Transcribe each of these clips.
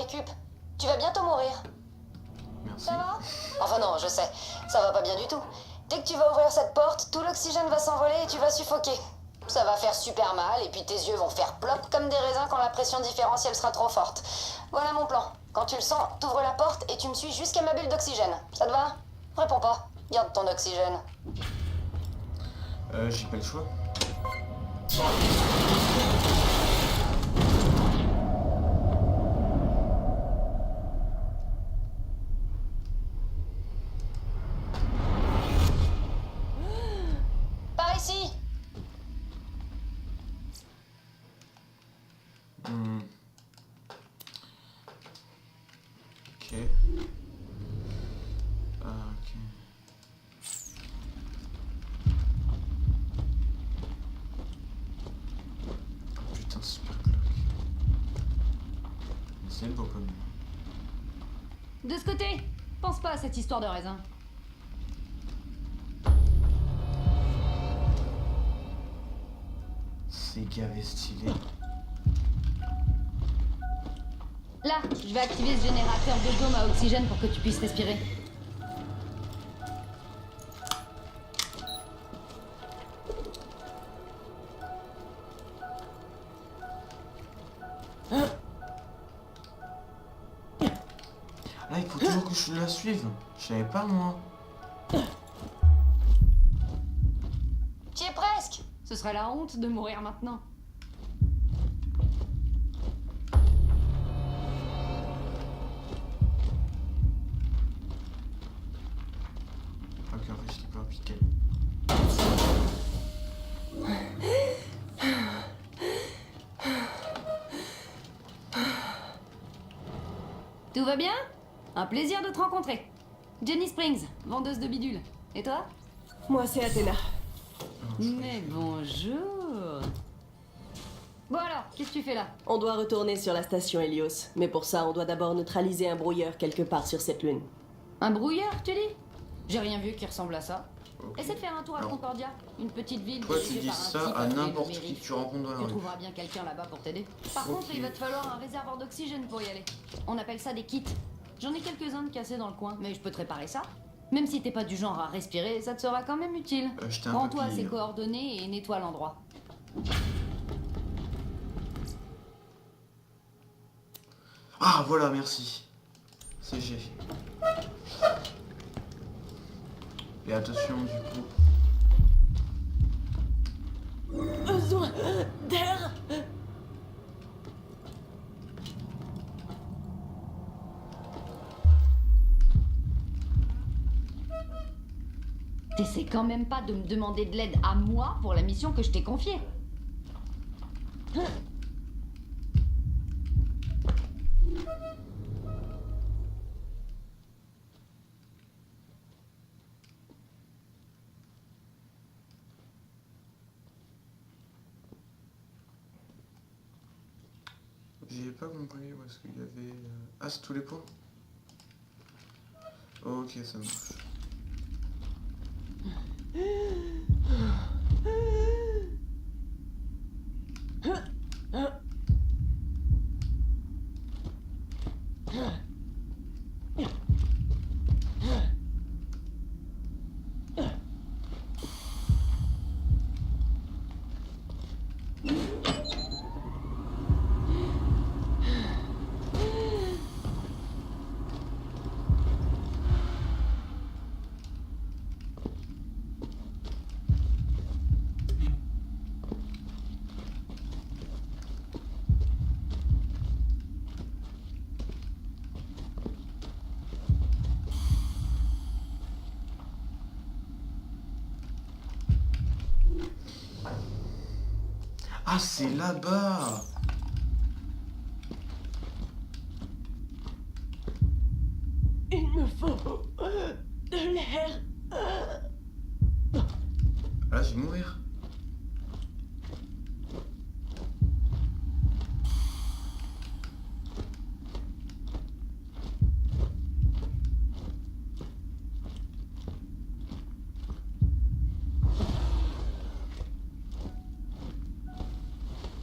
récup. Tu vas bientôt mourir. Merci. Ça va? Enfin non, je sais, ça va pas bien du tout. Dès que tu vas ouvrir cette porte, tout l'oxygène va s'envoler et tu vas suffoquer. Ça va faire super mal et puis tes yeux vont faire plop comme des raisins quand la pression différentielle sera trop forte. Voilà mon plan. Quand tu le sens, t'ouvres la porte et tu me suis jusqu'à ma bulle d'oxygène. Ça te va? Réponds pas. Garde ton oxygène. J'ai pas le choix. Par ici. Ok. Ah, ok. Oh, putain, super cloque. C'est le beau comme. De ce côté, pense pas à cette histoire de raisin. C'est gavé stylé. Là, je vais activer ce générateur de dôme à oxygène pour que tu puisses respirer. Là, il faut toujours que je la suive. Je savais pas, moi. Tu y es presque. Ce serait la honte de mourir maintenant. Ok, en fait, je t'ai pas piqué. Tout va bien? Un plaisir de te rencontrer. Jenny Springs, vendeuse de bidules. Et toi? Moi, c'est Athéna. Mais bonjour. Bon alors, qu'est-ce que tu fais là? On doit retourner sur la station Helios, mais pour ça, on doit d'abord neutraliser un brouilleur quelque part sur cette lune. Un brouilleur, tu dis? J'ai rien vu qui ressemble à ça. Ok. Essaie de faire un tour à Alors, Concordia, une petite ville toi, tu dirigée dis par un ça type à appelé n'importe le qui Mérite. que tu rencontres dans la Tu rue. trouveras bien quelqu'un là-bas pour t'aider. Par Ok. contre, il va te falloir un réservoir d'oxygène pour y aller. On appelle ça des kits. J'en ai quelques-uns de cassés dans le coin, mais je peux te réparer ça. Même si t'es pas du genre à respirer, ça te sera quand même utile. J'étais un peu Rends-toi à pillé, ses là. coordonnées et nettoie l'endroit. Ah, voilà, merci. C'est G. Et attention, du coup. Besoin d'air. T'essaies quand même pas de me demander de l'aide à moi pour la mission que je t'ai confiée. J'ai pas compris où est-ce qu'il y avait. Ah, c'est tous les points? Ok, ça marche. Ah, c'est là-bas! Il me faut de l'air. Là, je vais mourir.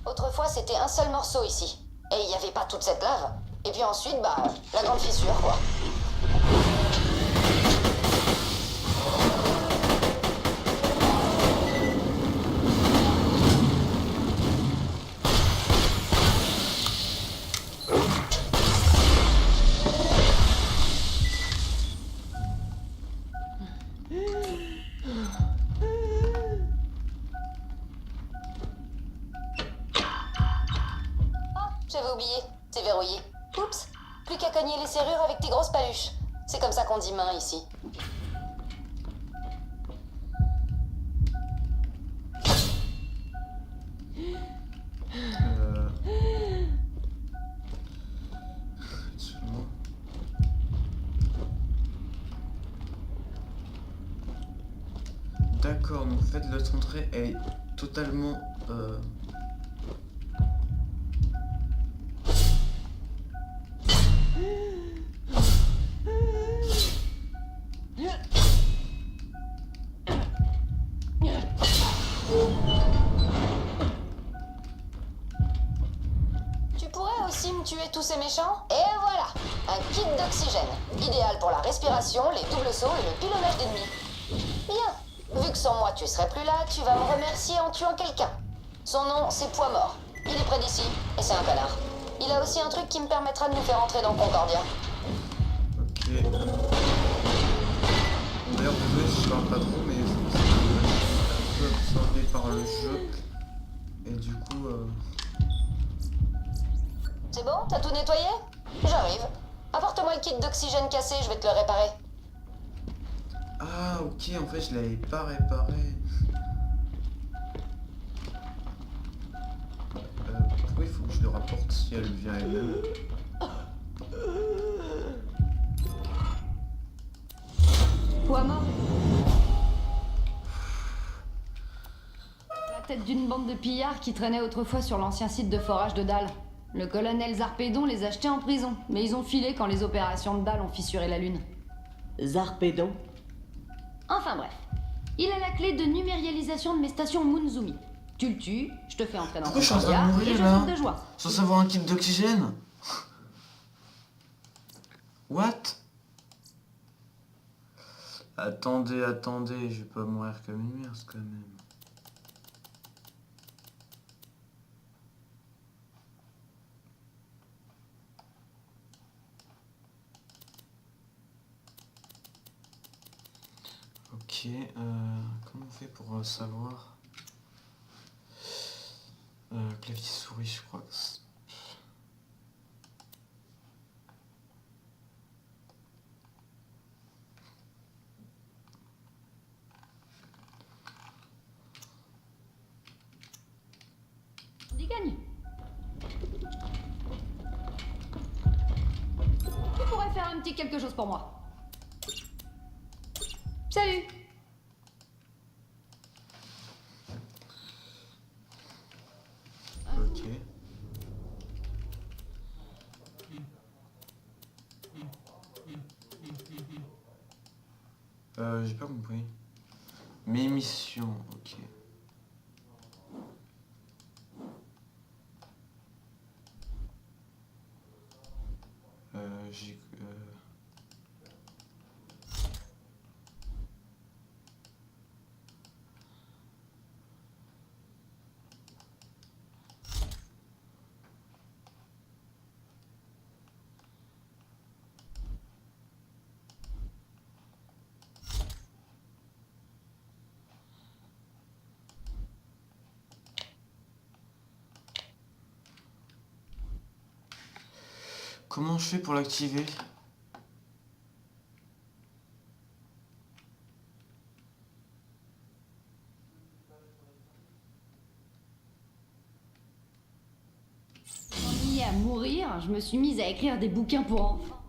Autrefois, c'était un seul morceau ici. Et il n'y avait pas toute cette lave. Et puis ensuite, bah, la grande fissure, quoi. J'avais oublié, c'est verrouillé. Oups, plus qu'à cogner les serrures avec tes grosses paluches. C'est comme ça qu'on dit main ici. Absolument. D'accord, donc en fait l'autre entrée elle est totalement Tu pourrais aussi me tuer tous ces méchants? Et voilà, un kit d'oxygène. Idéal pour la respiration, les doubles sauts et le pilonnage d'ennemis. Bien. Vu que sans moi tu serais plus là, tu vas me remercier en tuant quelqu'un. Son nom, c'est Poids Mort. Il est près d'ici, et c'est un connard. Il a aussi un truc qui me permettra de nous faire entrer dans Concordia. ok. D'ailleurs désolé si je parle pas trop mais je pense que je suis un peu absorbé par le jeu. Et du coup C'est bon? T'as tout nettoyé? J'arrive. Apporte-moi le kit d'oxygène cassé, je vais te le réparer. ah ok en fait je l'avais pas réparé. Pourquoi il faut que je le rapporte si elle vient elle-même? Poids mort. La tête d'une bande de pillards qui traînait autrefois sur l'ancien site de forage de Dahl. Le colonel Zarpédon les a jetés en prison, mais ils ont filé quand les opérations de Dahl ont fissuré la Lune. Zarpédon. Enfin bref. Il a la clé de numérialisation de mes stations Moonzoomy. Tu le tues, je te fais entrer dans Pourquoi je suis en train de Concordia, mourir, et je là saute de joie. Sans avoir un kit d'oxygène? What? Attendez, attendez, je vais pas mourir comme une merde quand même. Ok, comment on fait pour savoir? Clavier souris, je crois. On y gagne. Tu pourrais faire un petit quelque chose pour moi. Salut. Ok. J'ai pas compris. Mes missions, ok. J'ai... Comment je fais pour l'activer? Ennuyée à mourir, je me suis mise à écrire des bouquins pour enfants.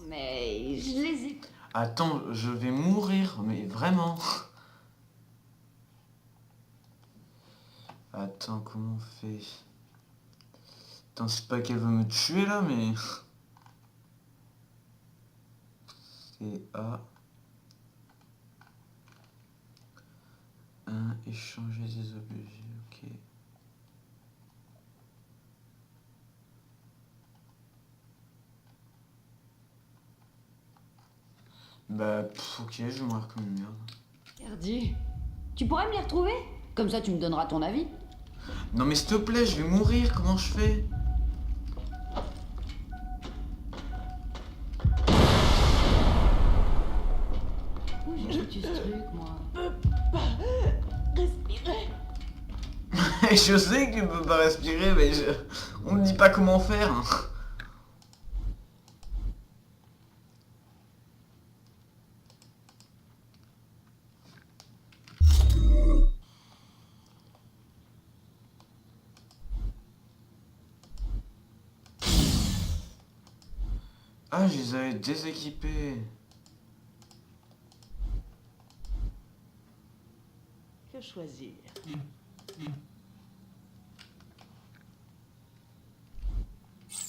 Mais je les ai... Attends, je vais mourir, mais vraiment. Attends, comment on fait? Attends, c'est pas qu'elle veut me tuer là, mais... C'est A... Échanger des objets, ok. Bah, ok, je vais mourir comme une merde. Perdu. Tu pourrais me les retrouver? Comme ça, tu me donneras ton avis. Non mais s'il te plaît, je vais mourir, comment je fais? Où j'ai foutu ce truc, moi? Respirer. Je sais que tu peux pas respirer, mais on me dit pas comment faire. Hein. Ah, je les avais déséquipés. Que choisir?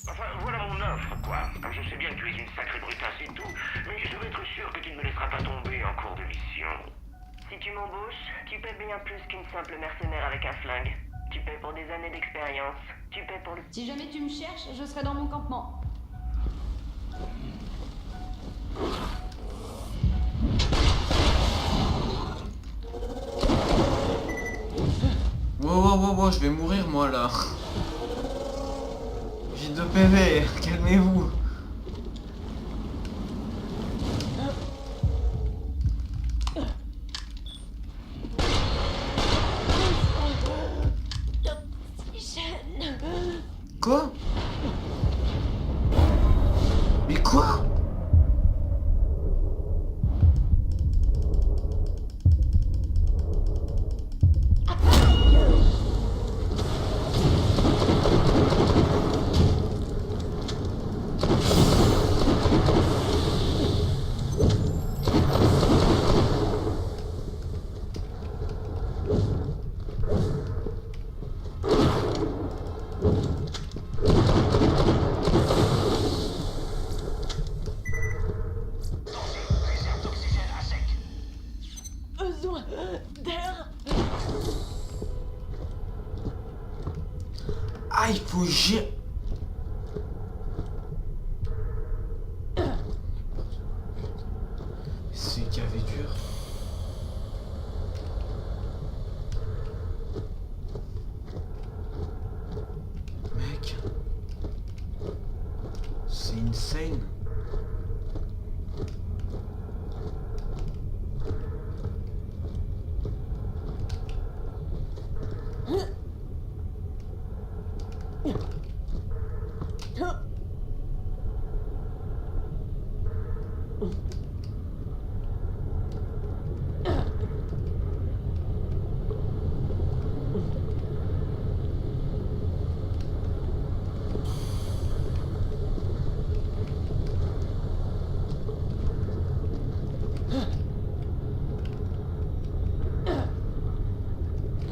Enfin, voilà mon offre, quoi. Je sais bien que tu es une sacrée brutasse et tout, mais je veux être sûr que tu ne me laisseras pas tomber en cours de mission. Si tu m'embauches, tu paies bien plus qu'une simple mercenaire avec un flingue. Tu paies pour des années d'expérience. Tu paies pour le... Si jamais tu me cherches, je serai dans mon campement. Wow, je vais mourir moi là. J'ai 2 PV, calmez-vous. Quoi? Mais quoi? Besoin d'air. Ah, il faut gérer. C'est gavé dur. Mec. C'est insane.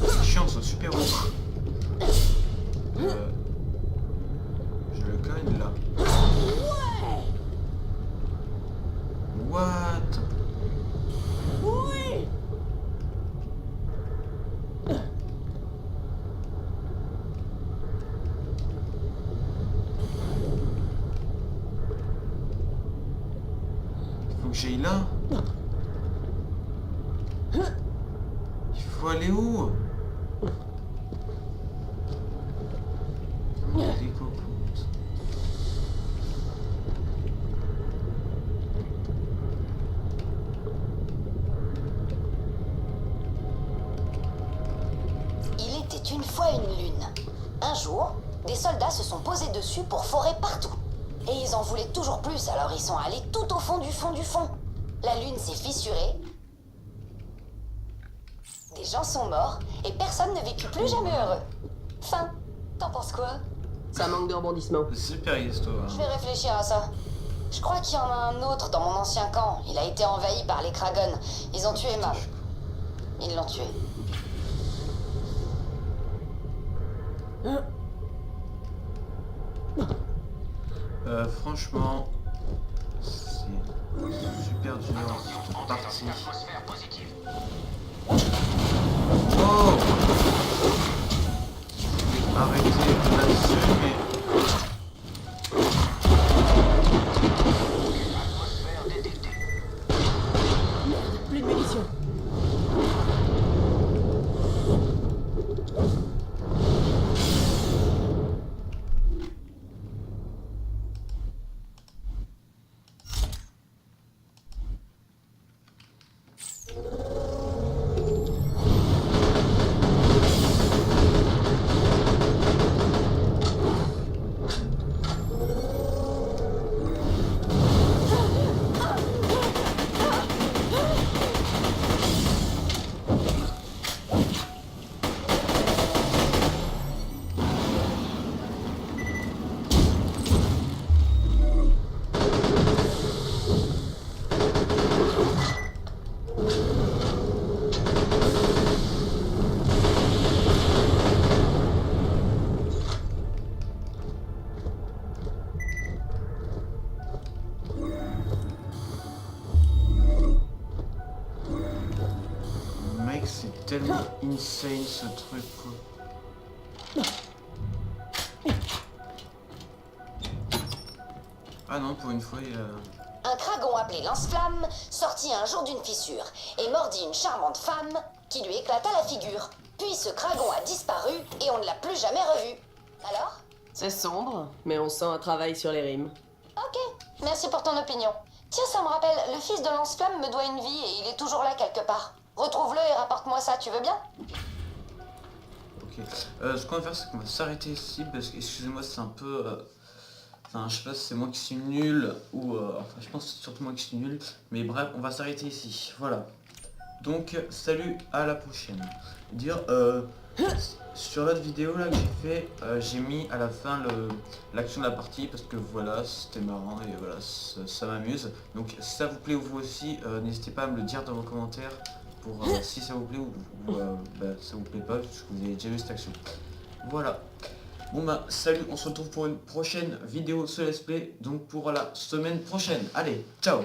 C'est chiant, c'est super haut. Je le cogne là. What? Oui. Faut que j'aille là. Il faut aller où? Des cocottes. Il était une fois une lune. Un jour, des soldats se sont posés dessus pour forer partout. Et ils en voulaient toujours plus, alors ils sont allés tout au fond du fond du fond. La lune s'est fissurée. Des gens sont morts et personne ne vécut plus jamais heureux. Fin. T'en penses quoi? Ça manque de rebondissement. Super histoire. Je vais réfléchir à ça. Je crois qu'il y en a un autre dans mon ancien camp. Il a été envahi par les Kragons. Ils ont tué Mab. Ils l'ont tué. Franchement, c'est super dur cette partie. Oh! Arrêtez là-dessus, mais... tellement insane ce truc quoi. Ah non, pour une fois il y a... Un cragon appelé Lance-Flamme sortit un jour d'une fissure et mordit une charmante femme qui lui éclata la figure. Puis ce cragon a disparu et on ne l'a plus jamais revu. Alors? C'est sombre, mais on sent un travail sur les rimes. Ok, merci pour ton opinion. Tiens, ça me rappelle, le fils de Lance-Flamme me doit une vie et il est toujours là quelque part. Retrouve-le et rapporte-moi ça, tu veux bien? Ok. Ce qu'on va faire, c'est qu'on va s'arrêter ici parce que, excusez-moi, c'est un peu... Enfin, je sais pas si c'est moi qui suis nul ou... Enfin, je pense que c'est surtout moi qui suis nul. Mais bref, on va s'arrêter ici. Voilà. Donc, salut, à la prochaine. Dire, sur l'autre vidéo là que j'ai fait, j'ai mis à la fin l'action de la partie parce que voilà, c'était marrant et voilà, ça m'amuse. Donc, si ça vous plaît vous aussi, n'hésitez pas à me le dire dans vos commentaires pour si ça vous plaît ou bah, ça vous plaît pas parce que vous avez déjà vu cette action. Voilà. Bon bah salut, on se retrouve pour une prochaine vidéo sur Let's Play, donc pour la semaine prochaine. Allez, ciao!